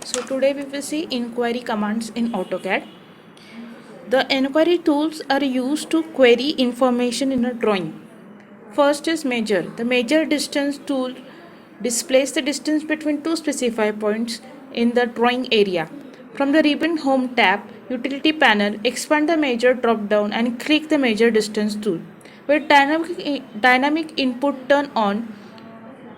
So today we will see inquiry commands in AutoCAD. The inquiry tools are used to query information in a drawing. First is measure. The measure distance tool displays the distance between two specified points in the drawing area. From the ribbon Home tab, Utility panel, expand the measure drop down and click the measure distance tool. With dynamic input turn on,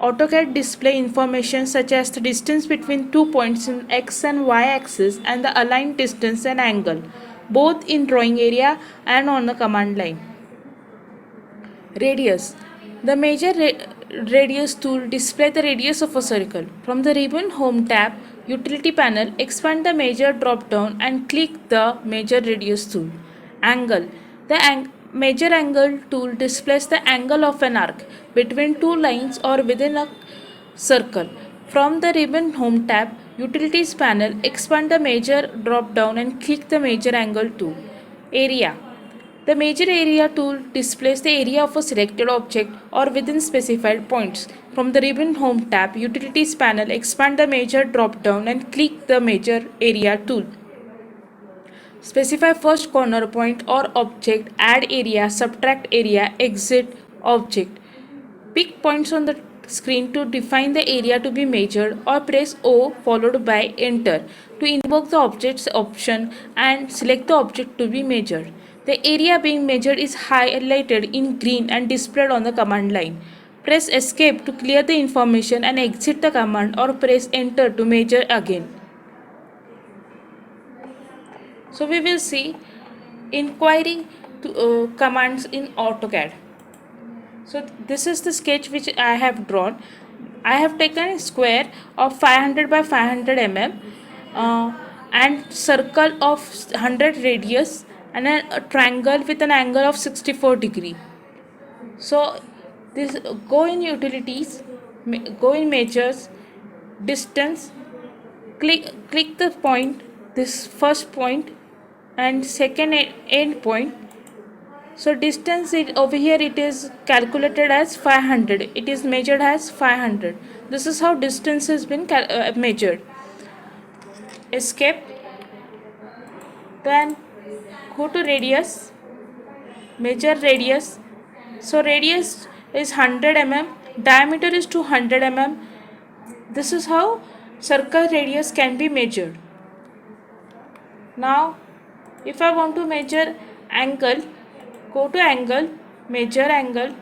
AutoCAD display information such as the distance between two points in x and y axis and the aligned distance and angle, both in drawing area and on the command line. Radius. The measure radius tool displays the radius of a circle. From the ribbon Home tab, Utility panel, expand the measure drop down and click the measure radius tool. Angle. The measure angle tool displays the angle of an arc between two lines or within a circle. From the ribbon Home tab, Utilities panel, expand the measure drop down and click the measure angle tool. Area. The measure area tool displays the area of a selected object or within specified points. From the ribbon Home tab, Utilities panel, expand the measure drop down and click the measure area tool. Specify first corner point or object, add area, subtract area, exit object. Pick points on the screen to define the area to be measured or press O followed by enter to invoke the object's option and select the object to be measured. The area being measured is highlighted in green and displayed on the command line. Press escape to clear the information and exit the command or press enter to measure again. So we will see inquiry commands in AutoCAD. So this is the sketch which I have drawn. I have taken a square of 500 by 500 mm and circle of 100 radius and a triangle with an angle of 64 degree. So this go in utilities, go in measures, distance, click the point, this first point and second end point. So distance over here it is calculated as 500. It is measured as 500. This is how distance has been measured. Escape. Then go to radius. Measure radius. So radius is 100 mm. Diameter is 200 mm. This is how circle radius can be measured. Now if I want to measure angle, go to angle, measure angle,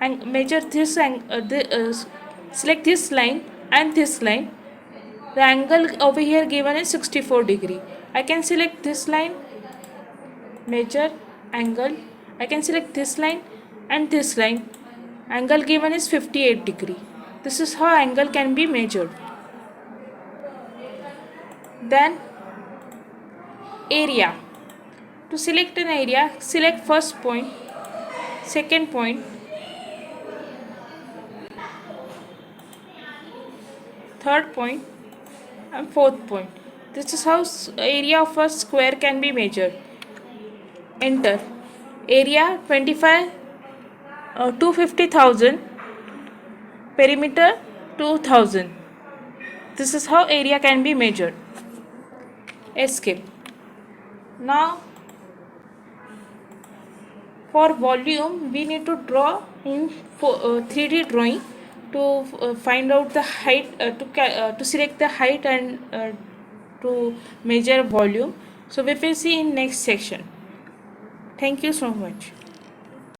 and measure this select this line and this line. The angle over here given is 64 degree. I can select this line, measure angle. I can select this line and this line. Angle given is 58 degree. This is how angle can be measured. Then area. To select an area, select first point, second point, third point and fourth point. This is how area of a square can be measured. Enter. Area 250,000, perimeter 2000. This is how area can be measured. Escape. Now for volume we need to draw in 3D drawing to find out the height, to select the height and to measure volume. So we will see in next section. Thank you so much.